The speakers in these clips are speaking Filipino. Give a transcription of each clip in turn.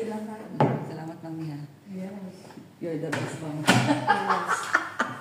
birthday lang tayo. Salamat, Mami, ha? Yes. You're the best, Mami. Yes.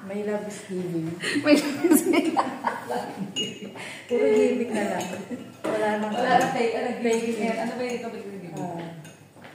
My love is giving. May giving. Puro giving na lang. Wala nang Taking. Ano ba yung topic ng giving?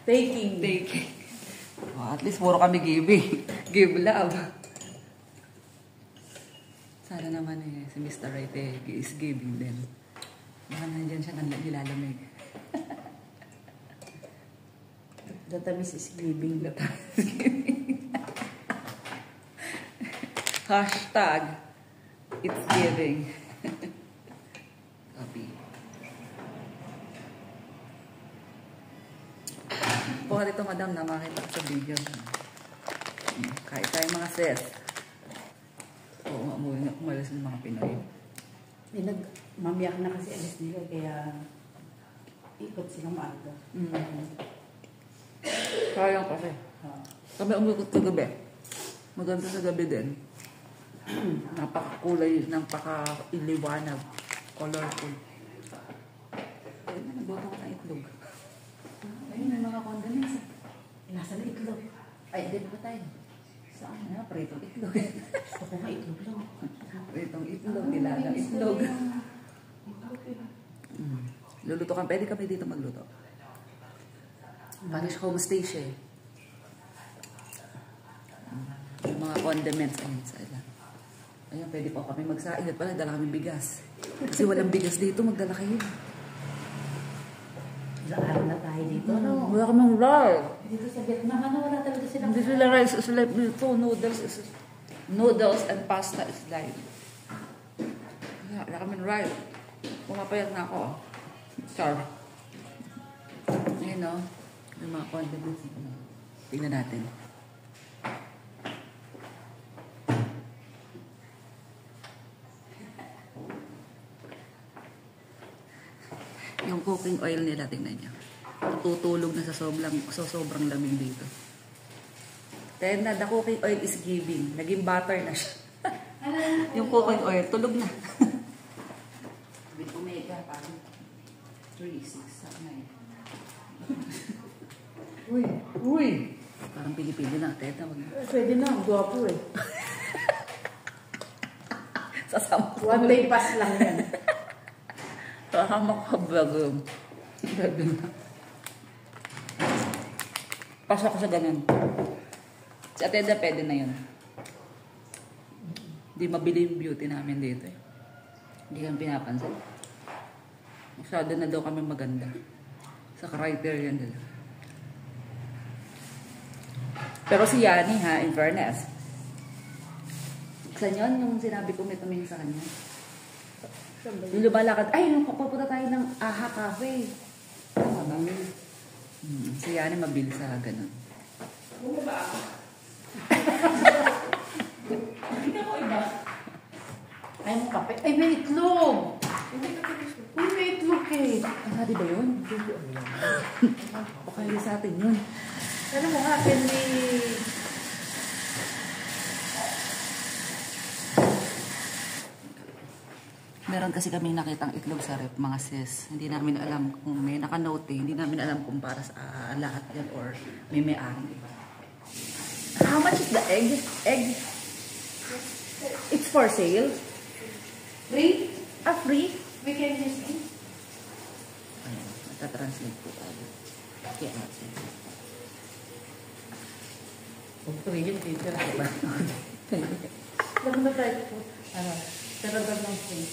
Taking. Taking. Oh, at least puro kami giving. Give love. Sana naman si Mr. Right is giving din. Baka nandyan siya nilalamig. The tamis is giving. The tamis is giving. Hashtag it's giving. Copy. Buka dito, madam, na makita ko sa video. Kahit tayo mga sis. Oo, umalis ng mga Pinoy. Mamiyak na kasi alis nila, kaya ikot silang maaga. Sayang kasi. Kami umikot sa gabi. Maganda sa gabi din. Napakakulay, napaka-iliwanag. Colorful. Ayun na, nagluto ko ng itlog. Ayun, may mga condiments. Nasa na itlog. Ay, hindi ba tayo? Saan na? Pritong itlog. Gusto ko nga itlog lang. Pritong itlog, nilagang itlog. Luluto ka. Pwede kami dito magluto. Parang siya homestay siya eh. Yung mga condiments, ayun sa ilan. Ayun, pwede pa kami magsaing. At pala, dala kami bigas. Kasi walang bigas dito, magdala kayo. Ilang araw na tayo dito. Wala kamang rice. Dito sa Vietnam, wala talaga silang Hindi sila rice is life dito. Noodles and pasta is life. Wala kamang rice. Pumapayat na ako. Char. Ayun o. Yung mga condiments. Tingnan natin. Yung cooking oil nila, tingnan nyo. Tutulog na sa sobrang lamig dito. Then, the cooking oil is giving. Naging butter na siya. Yung cooking oil, tulog na. With omega, parang 3, 6, 9. Uy! Parang Pilipino na. Teta, wag na. Pwede na, ang gwapo eh. Sasama. One day pass lang yan. Sasama ka bago. Pwede na. Pasok ko sa ganun. Si Atenda, pwede na yun. Hindi mabili yung beauty namin dito eh. Hindi kami pinapansin. Masyado na daw kami maganda. Sa criterion nila. Pero si Yani ha, in fairness. Saan yun? Yung sinabi ko may tumingin sa kanya. Yung lumalakad, ay, pupunta tayo ng AHA Cafe. Tama ba? Si Yani mabilis sa ganun. Oo ba ako? Hindi ako iba. Ay, mo kape. Ay, may itlog! Uy, may itlog eh. Ah, di ba yun? Pakali sa atin yun. Ano mo nga, Candy? Meron kasi kami nakitang itlog sa rep, mga sis. Hindi namin alam kung may nakanote, hindi namin alam kung para sa lahat yan or may aring iba. How much is the egg? Egg? It's for sale? Free? Ah, free? We can use it. Ayan, matatranslate po tayo. Kaya natin. Huwag free yun, teacher. Diba? Alam mo na tayo po. Ano? Talagang ng free.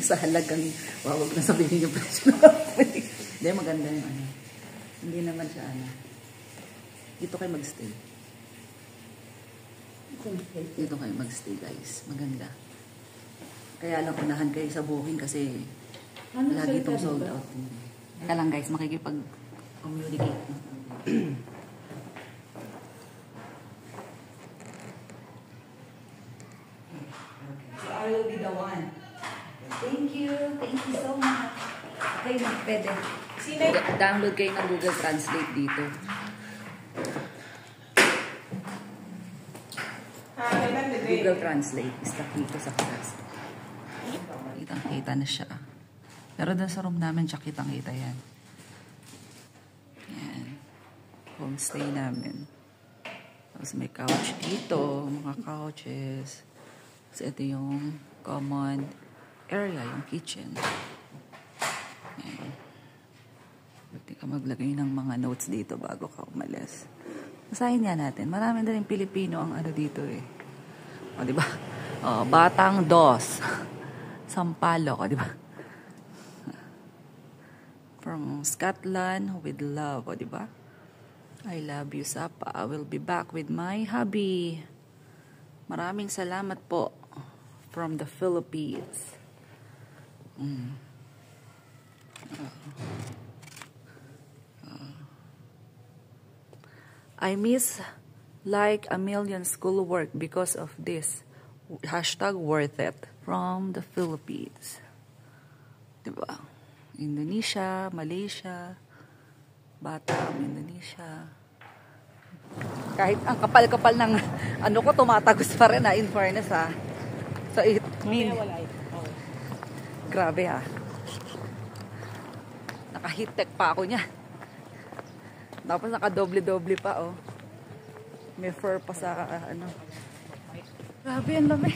Sa halagang, wawag na sabihin yung presyo na free. Hindi, maganda yung ano. Hindi naman siya ano. Dito kayo magstay. Dito kayo magstay guys. Maganda. Kaya lang unahan kayo sa booking kasi lagi itong sold out. Kaya lang guys, makikipag-communicate. So I will be the one. Thank you. Thank you so much. Okay, pwede. Download kayo ng Google Translate dito. Google Translate is the key to success. Kitang-kita na siya. Pero dun sa room namin, siya kitang-kita yan. homestay namin. Tapos may couch dito, mga couches. Tapos ito yung common area, yung kitchen. Ayan. Pwede ka maglagay ng mga notes dito bago ka umalis. Masahin nga natin. Marami na rin Pilipino ang ano dito eh. O, diba? O, Batang Dos. Sampaloc, o, diba? From Scotland with love, o, diba? I love you, Sapa. I will be back with my hubby. Maraming salamat po from the Philippines. I miss like a million schoolwork because of this. Hashtag worth it. From the Philippines. Diba? Indonesia, Malaysia, Batam, Indonesia. Kahit ang kapal-kapal ng ano ko, tumatagos pa rin in fairness So it mean, grabe naka-heat-tech pa ako niya. Tapos naka-doble-doble pa May fur pa sa ano. Grabe ang lamig.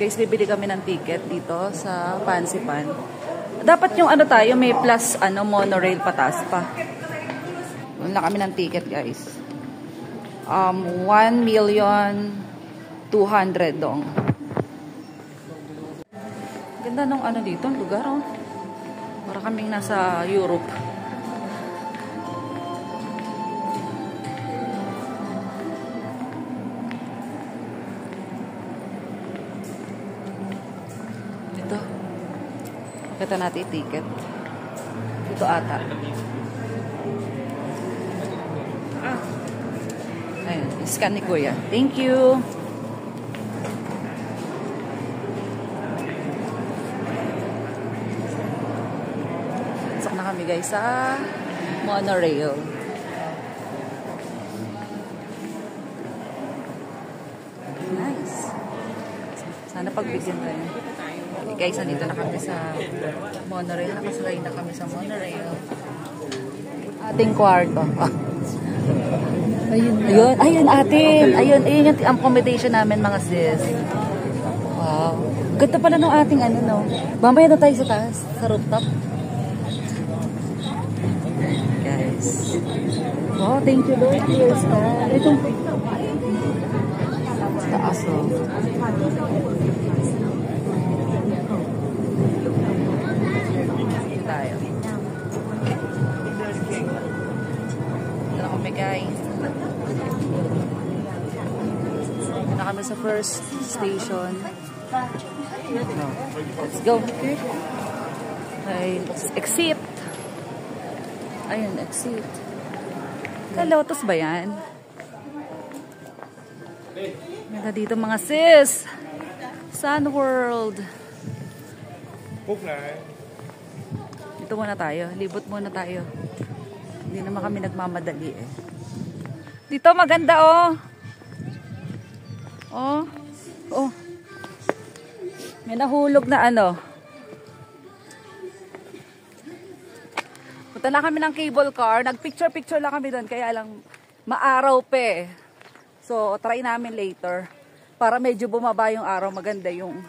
Guys, bibili kami ng ticket dito sa Pansipan. Dapat yung ano tayo, may plus monorail patas pa. Wala kami ng ticket, guys. 1,200,000 dong. Ganda nung dito, lugar Para kaming nasa Europe. Kita natin ticket. Ito ata. Ayun, scan ni Kuya. Thank you. Pasok na kami guys sa monorail. Nice. Sana pagbigyan tayo. Guys, nandito na kami sa monorail. Nakasakay na kami sa monorail. Ating kwarto. Ayun atin. Ayun yung accommodation namin mga sis. Wow. Ganda pala ng ating Mamaya na tayo sa taas. Sa rooftop. Guys. Wow, thank you Lord. Yes, itong taas tayo. Ito na kami guys. Ito na kami sa first station. Let's go. Okay, exit. Ayun, exit. Lotus ba yan? Ganda dito mga sis. Sun World. Dito muna tayo. Libot muna tayo. Hindi naman kami nagmamadali Dito maganda May nahulog na Punta na kami ng cable car. Nag-picture-picture lang kami doon. Kaya lang maaraw pa So try namin later. Para medyo bumaba yung araw. Maganda yung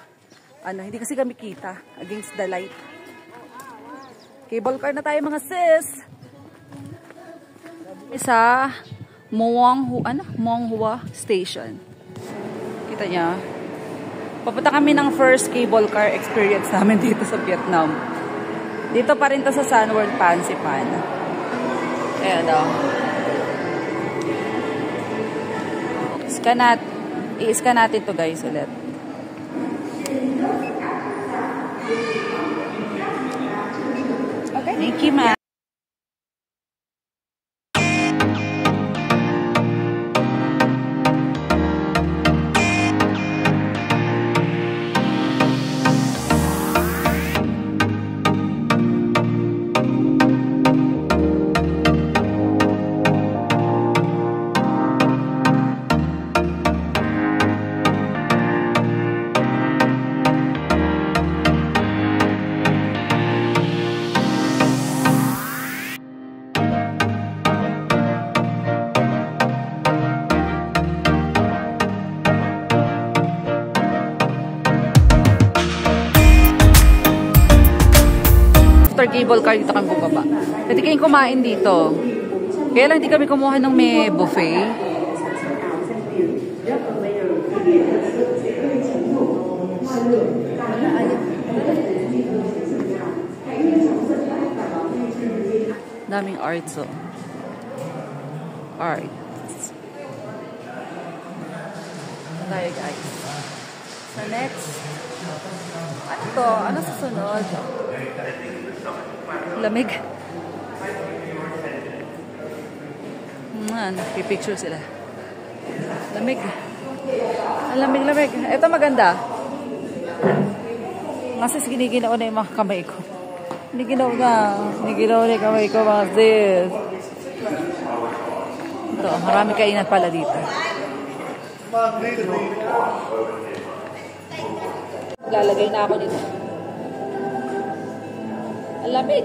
hindi kasi kami kita against the light. Cable car na tayo mga sis. Isa Monghua Station. Kita niya. Papunta kami ng first cable car experience namin dito sa Vietnam. Dito pa rin to sa Sun World Pansipan. Ayan I-scan natin to guys ulit. Okay. Thank you, ma'am. after cable car, dito kami bubaba. Pwede kayong kumain dito. Kaya lang hindi kami kumuha ng may buffet. Daming arts, oh. Art. Tayo, guys. So, next. Ano to? Ano susunod? Lamig. Pipicture sila. Lamig. Ang lamig-lamig. Ito maganda. Kasi giniginaw na yung mga kamay ko. Giniginaw na yung kamay ko, mga sis. Ito, marami kainan pala dito. Lalagay na ako dito. Ang lamig.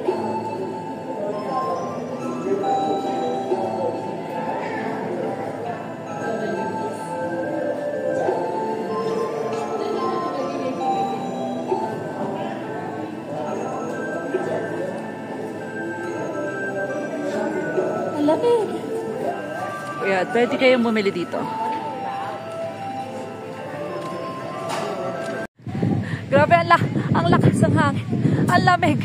Ang lamig. Kaya, pwede kayong bumili dito. Grabe, ang lakas ng hangin. Ang lamig.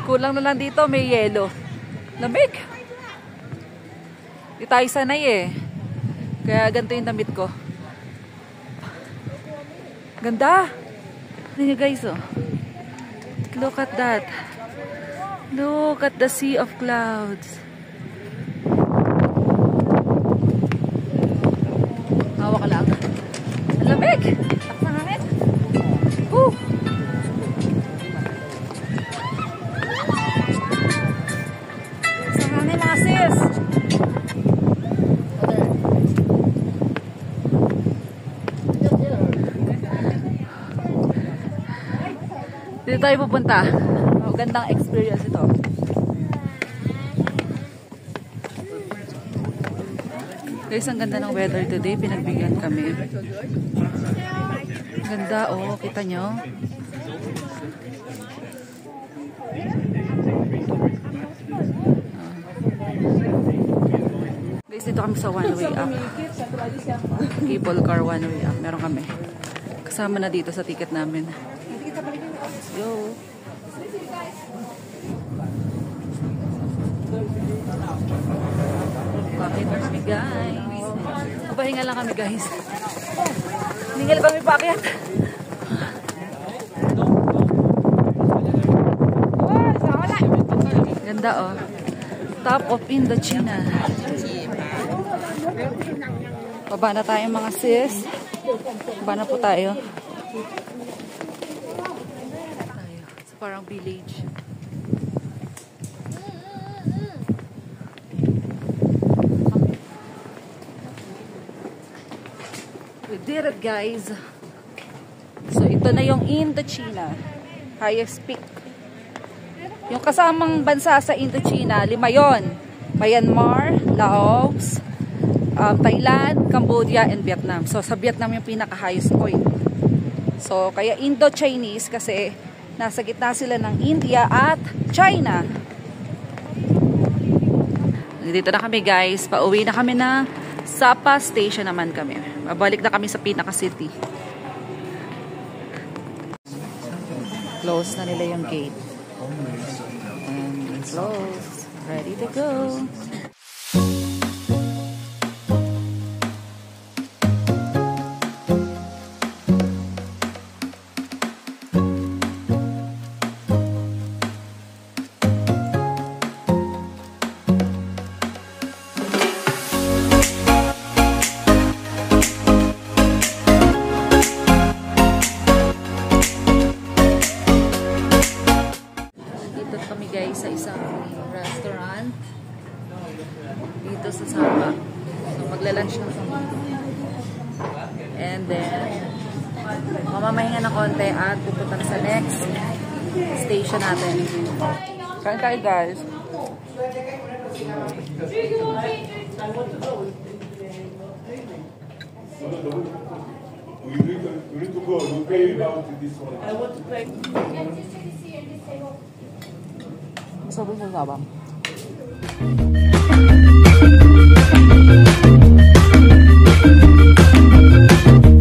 Kulang na lang dito, may yelo. Lamig. Di tayo sanay eh. Kaya ganito yung damit ko. Ganda. Ano nyo guys, oh. Look at that. Look at the sea of clouds. Hawak ka lang. Ang lamig. Sangangin mga sis. Dito tayo pupunta. Gandang experience ito. Guys, ang ganda ng weather today. Pinagbigyan kami. Ganda, oh. Kita nyo? Guys, dito kami sa one way up. Cable car one way up. Meron kami. Kasama na dito sa ticket namin. Let's go. Bakit kami guys? Papahinga lang kami guys. Ningal kami paakyat. Ganda oh. Top of Indochina. Baba na tayo mga sis. Baba na po tayo. It's parang village. We did it guys. So ito na yung Indochina. Highest peak. Yung kasamang bansa sa Indochina, 5 yon. Myanmar, Laos, Thailand, Cambodia, and Vietnam. So sa Vietnam yung pinaka-highest point. So kaya Indo-Chinese kasi nasa gitna sila ng India at China. Dito na kami guys. Pauwi na kami na Sapa Station naman kami. Babalik na kami sa pinaka-city. Close na nila yung gate. And close. Ready to go. Sa isang restaurant dito sa Sapa. So magla-lunch na kami. And then mamamahinga ng konti at pupunta sa next station natin. Kain tayo guys. You need to go. You pay about this one. I want to play. Sabi sa sabang.